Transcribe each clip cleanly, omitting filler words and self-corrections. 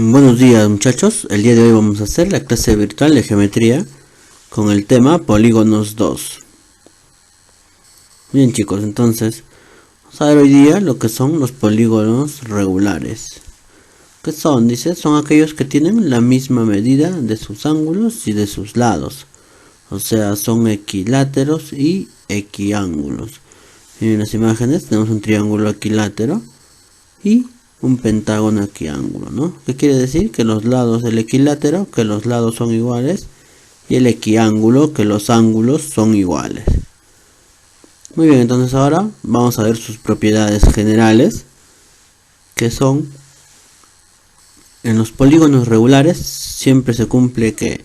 Buenos días muchachos, el día de hoy vamos a hacer la clase virtual de geometría con el tema polígonos 2. Bien chicos, entonces vamos a ver hoy día lo que son los polígonos regulares. ¿Qué son? Dice, son aquellos que tienen la misma medida de sus ángulos y de sus lados. O sea, son equiláteros y equiángulos. En las imágenes tenemos un triángulo equilátero y un pentágono equiángulo, ¿no? ¿Qué quiere decir? Que los lados del equilátero, que los lados son iguales, y el equiángulo, que los ángulos son iguales. Muy bien, entonces ahora vamos a ver sus propiedades generales, que son, en los polígonos regulares siempre se cumple que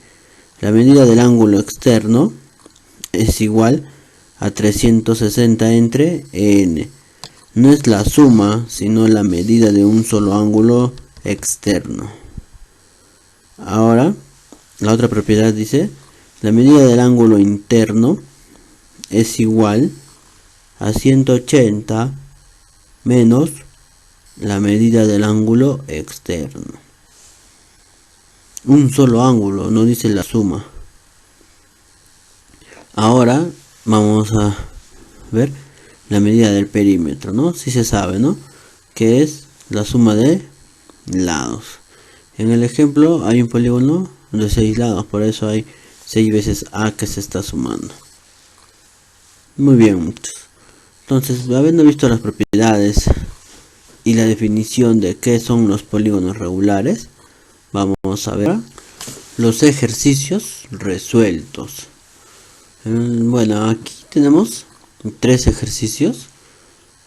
la medida del ángulo externo es igual a 360 entre n. No es la suma, sino la medida de un solo ángulo externo. Ahora, la otra propiedad dice, la medida del ángulo interno es igual a 180 menos la medida del ángulo externo. Un solo ángulo, no dice la suma. Ahora vamos a ver la medida del perímetro, ¿no? Sí se sabe, ¿no? Que es la suma de lados. En el ejemplo hay un polígono de 6 lados, por eso hay 6 veces a que se está sumando. Muy bien, entonces, habiendo visto las propiedades y la definición de qué son los polígonos regulares, vamos a ver los ejercicios resueltos. Bueno, aquí tenemos 3 ejercicios,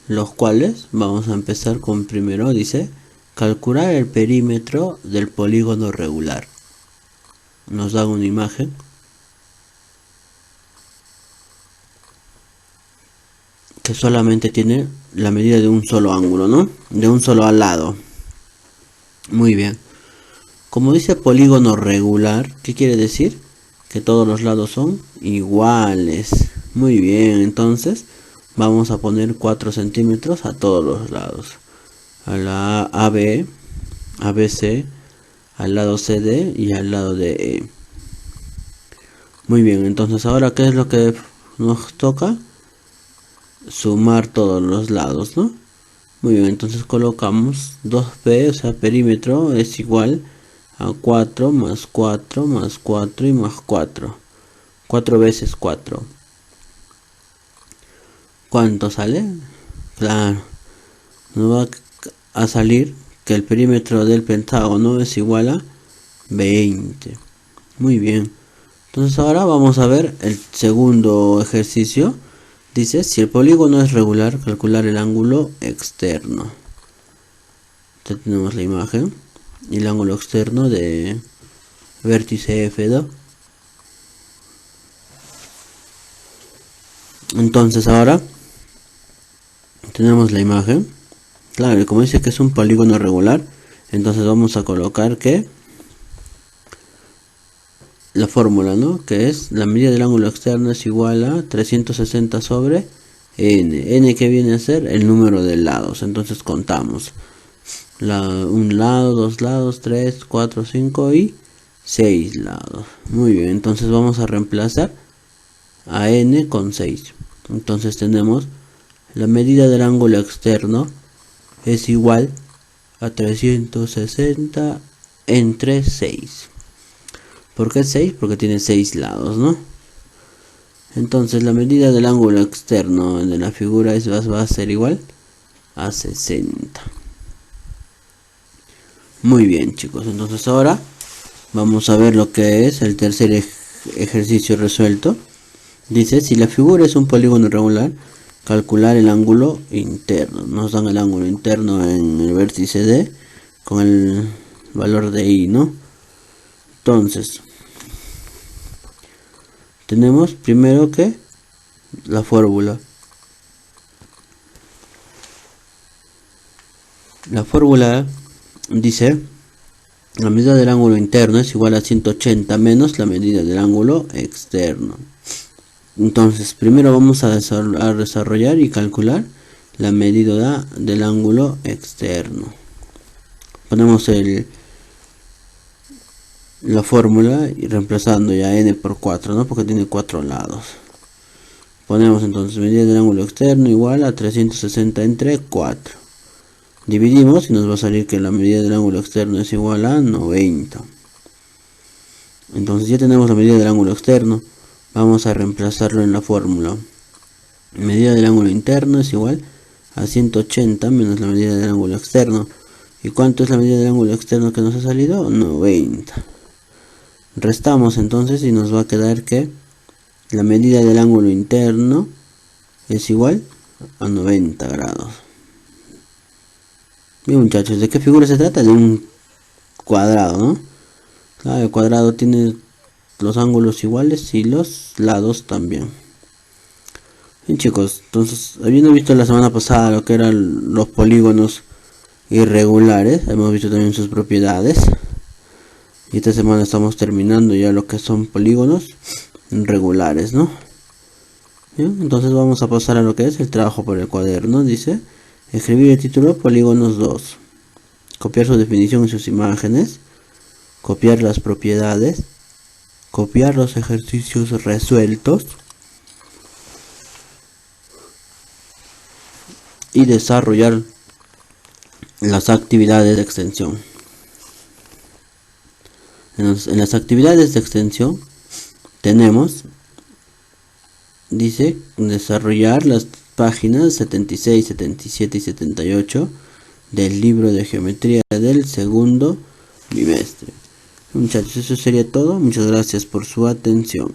los cuales vamos a empezar con primero. Dice, calcular el perímetro del polígono regular. Nos dan una imagen que solamente tiene la medida de un solo ángulo, ¿no? De un solo lado. Muy bien. Como dice polígono regular, ¿qué quiere decir? Que todos los lados son iguales. Muy bien, entonces vamos a poner 4 centímetros a todos los lados. A la AB, ABC, al lado CD y al lado DE. Muy bien, entonces ahora ¿qué es lo que nos toca? Sumar todos los lados, ¿no? Muy bien, entonces colocamos 2P, o sea, perímetro es igual a 4 más 4 más 4 y más 4. 4 veces 4. ¿Cuánto sale? Claro, nos va a salir que el perímetro del pentágono es igual a 20. Muy bien. Entonces ahora vamos a ver el segundo ejercicio. Dice, si el polígono es regular, calcular el ángulo externo. Ya tenemos la imagen y el ángulo externo de vértice F2. Entonces ahora tenemos la imagen. Claro, y como dice que es un polígono regular, entonces vamos a colocar que la fórmula, ¿no? Que es la medida del ángulo externo es igual a 360 sobre n. N que viene a ser el número de lados. Entonces contamos. Un lado, 2 lados, 3, 4, 5 y 6 lados. Muy bien, entonces vamos a reemplazar a n con 6. Entonces tenemos la medida del ángulo externo es igual a 360 entre 6. ¿Por qué 6? Porque tiene 6 lados, ¿no? Entonces la medida del ángulo externo de la figura va a ser igual a 60. Muy bien chicos, entonces ahora vamos a ver lo que es el tercer ejercicio resuelto. Dice, si la figura es un polígono regular, calcular el ángulo interno. Nos dan el ángulo interno en el vértice D con el valor de I, ¿no? Entonces, tenemos primero que la fórmula. La fórmula dice, la medida del ángulo interno es igual a 180 menos la medida del ángulo externo. Entonces, primero vamos a desarrollar y calcular la medida del ángulo externo. Ponemos el la fórmula y reemplazando ya n por 4, ¿no? Porque tiene 4 lados. Ponemos entonces medida del ángulo externo igual a 360 entre 4. Dividimos y nos va a salir que la medida del ángulo externo es igual a 90. Entonces ya tenemos la medida del ángulo externo. Vamos a reemplazarlo en la fórmula. Medida del ángulo interno es igual a 180 menos la medida del ángulo externo. ¿Y cuánto es la medida del ángulo externo que nos ha salido? 90. Restamos entonces y nos va a quedar que la medida del ángulo interno es igual a 90 grados. Bien, muchachos, ¿de qué figura se trata? De un cuadrado, ¿no? Claro, el cuadrado tiene los ángulos iguales y los lados también. Bien, chicos, entonces, habiendo visto la semana pasada lo que eran los polígonos irregulares, hemos visto también sus propiedades. Y esta semana estamos terminando ya lo que son polígonos regulares, ¿no? Bien, entonces vamos a pasar a lo que es el trabajo por el cuaderno. Dice, escribir el título polígonos 2. Copiar su definición y sus imágenes. Copiar las propiedades. Copiar los ejercicios resueltos. Y desarrollar las actividades de extensión. En las actividades de extensión tenemos, dice, desarrollar las páginas 76, 77 y 78 del libro de geometría del segundo bimestre. Muchachos, eso sería todo. Muchas gracias por su atención.